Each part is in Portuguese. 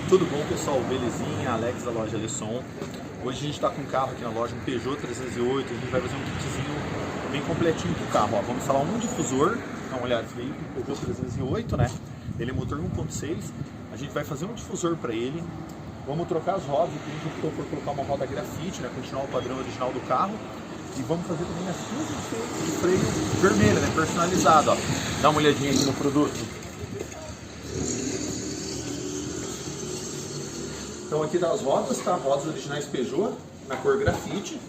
Tudo bom, pessoal? Belezinha? Alex da loja Lesson. Hoje a gente está com um carro aqui na loja, um Peugeot 308. A gente vai fazer um kitzinho bem completinho pro carro. Ó, vamos instalar um difusor. Dá uma olhada, esse veículo Peugeot 308, né? Ele é motor 1.6. A gente vai fazer um difusor para ele. Vamos trocar as rodas, que a gente optou por colocar uma roda grafite, né? Continuar o padrão original do carro. E vamos fazer também as pinças de freio vermelha, né? Personalizado, ó. Dá uma olhadinha aqui no produto. Então aqui das rodas, tá? Rodas originais Peugeot, na cor grafite.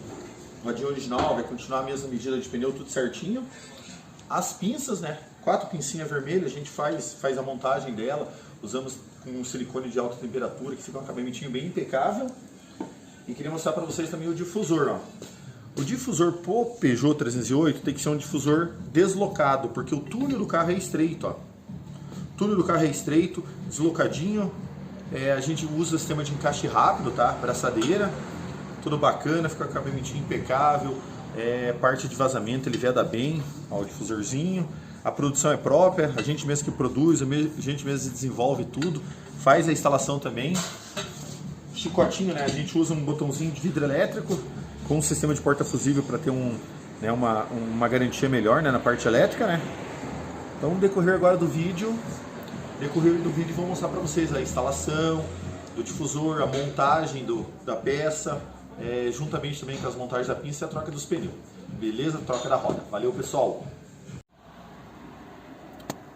Rodinha original, vai continuar a mesma medida de pneu, tudo certinho. As pinças, né? 4 pincinhas vermelhas, a gente faz a montagem dela. Usamos com um silicone de alta temperatura, que fica um acabamentinho bem impecável. E queria mostrar para vocês também o difusor, ó. O difusor pro Peugeot 308 tem que ser um difusor deslocado, porque o túnel do carro é estreito, ó. O túnel do carro é estreito, deslocadinho. A gente usa o sistema de encaixe rápido, tá? Braçadeira, tudo bacana, fica com o acabamentinho impecável. Parte de vazamento ele veda bem, ó, o difusorzinho. A produção é própria, a gente mesmo que produz, a gente mesmo desenvolve tudo, faz a instalação também. Chicotinho, né? A gente usa um botãozinho de vidro elétrico com um sistema de porta fusível para ter uma garantia melhor, né, na parte elétrica, né? Então, no decorrer agora do vídeo, vou mostrar para vocês a instalação do difusor, a montagem da peça, juntamente também com as montagens da pinça e a troca dos pneus. Beleza? Troca da roda. Valeu, pessoal!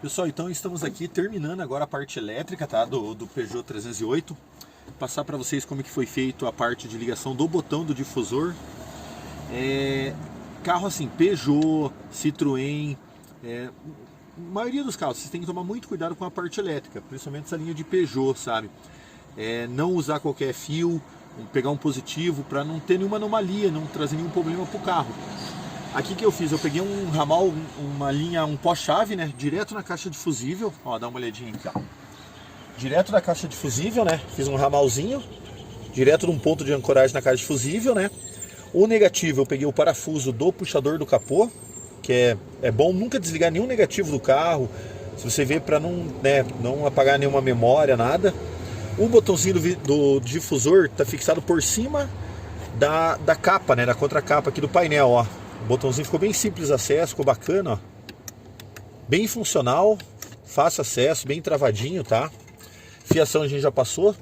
Pessoal, então estamos aqui terminando agora a parte elétrica, tá, do Peugeot 308. Passar para vocês como que foi feito a parte de ligação do botão do difusor. Carro assim, Peugeot, Citroën, a maioria dos carros, vocês têm que tomar muito cuidado com a parte elétrica, principalmente essa linha de Peugeot, sabe? Não usar qualquer fio, pegar um positivo para não ter nenhuma anomalia, não trazer nenhum problema para o carro. Aqui que eu fiz, eu peguei um ramal, uma linha, um pó-chave, né? Direto na caixa de fusível, ó, dá uma olhadinha aqui, ó. Direto da caixa de fusível, né? Fiz um ramalzinho, direto de um ponto de ancoragem na caixa de fusível, né? O negativo, eu peguei o parafuso do puxador do capô, que é bom nunca desligar nenhum negativo do carro, se você vê, para não apagar nenhuma memória, nada. O botãozinho do difusor está fixado por cima da capa, né? Da contracapa aqui do painel, ó. O botãozinho ficou bem simples de acesso, ficou bacana, ó. Bem funcional, fácil acesso, bem travadinho, tá? Fiação a gente já passou,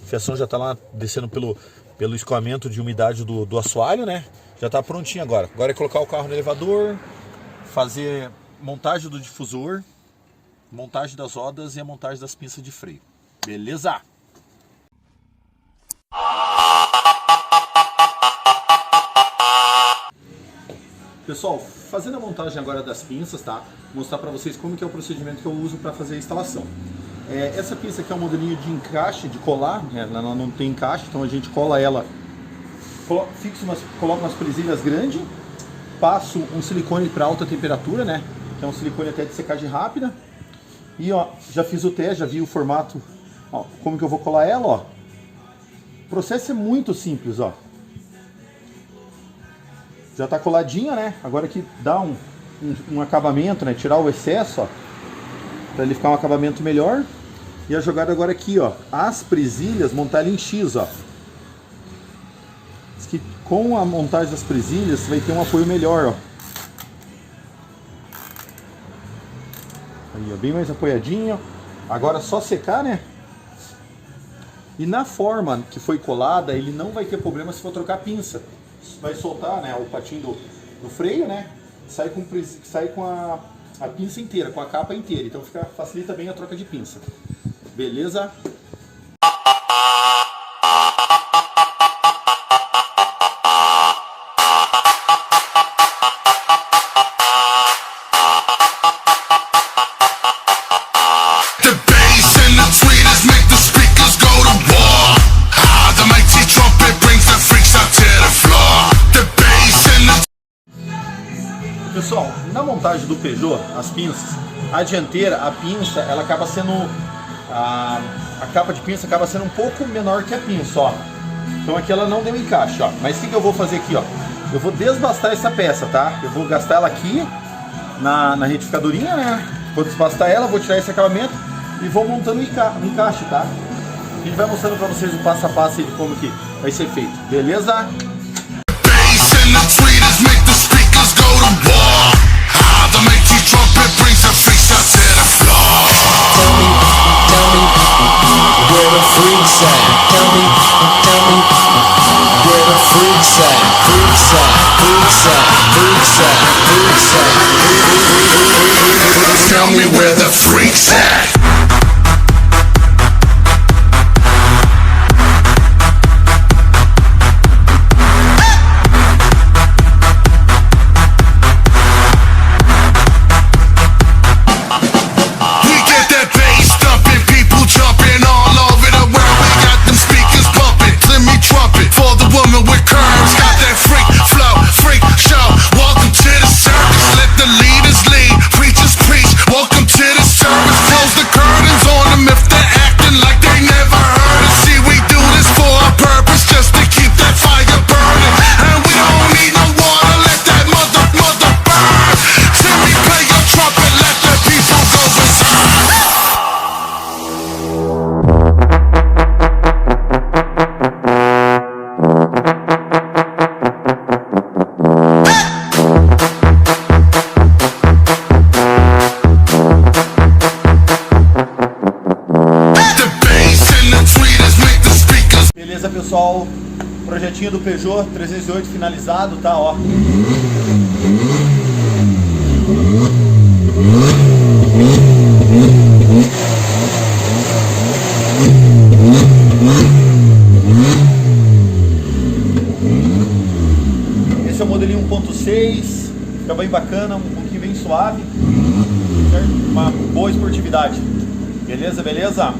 fiação já está lá descendo pelo escoamento de umidade do assoalho, né? Já está prontinho agora. Agora é colocar o carro no elevador, fazer montagem do difusor, montagem das rodas e a montagem das pinças de freio. Beleza? Pessoal, fazendo a montagem agora das pinças, tá? Vou mostrar para vocês como que é o procedimento que eu uso para fazer a instalação. Essa pinça aqui é um modelinho de encaixe, de colar, né? Ela não tem encaixe, então a gente cola ela, coloca umas presilhas grandes, passo um silicone para alta temperatura, né? Que é um silicone até de secagem rápida. E ó, já fiz o teste, já vi o formato, ó, como que eu vou colar ela, ó. O processo é muito simples, ó. Já tá coladinha, né? Agora que dá um acabamento, né? Tirar o excesso, ó, para ele ficar um acabamento melhor. E a jogada agora aqui, ó, as presilhas, montar ela em X, ó. Diz que com a montagem das presilhas você vai ter um apoio melhor, ó. Aí, ó, bem mais apoiadinho. Agora é só secar, né? E na forma que foi colada, ele não vai ter problema se for trocar a pinça. Vai soltar, né, o patinho do freio, né? Sai com a pinça inteira, com a capa inteira. Então facilita bem a troca de pinça. Beleza? Pessoal, na montagem do Peugeot, as pinças, a dianteira, a pinça, ela acaba sendo, a capa de pinça acaba sendo um pouco menor que a pinça, ó. Então aqui ela não deu encaixe, ó. Mas o que eu vou fazer aqui, ó? Eu vou desbastar essa peça, tá? Eu vou gastar ela aqui na retificadorinha, né? Vou desbastar ela, vou tirar esse acabamento e vou montando o encaixe, tá? A gente vai mostrando pra vocês o passo a passo aí de como que vai ser feito, beleza? Tell me where the freaks at. Beleza, pessoal, projetinho do Peugeot 308 finalizado, tá, ó. Esse é o modelinho 1.6, fica bem bacana, um pouquinho bem suave, certo? Uma boa esportividade. Beleza, beleza?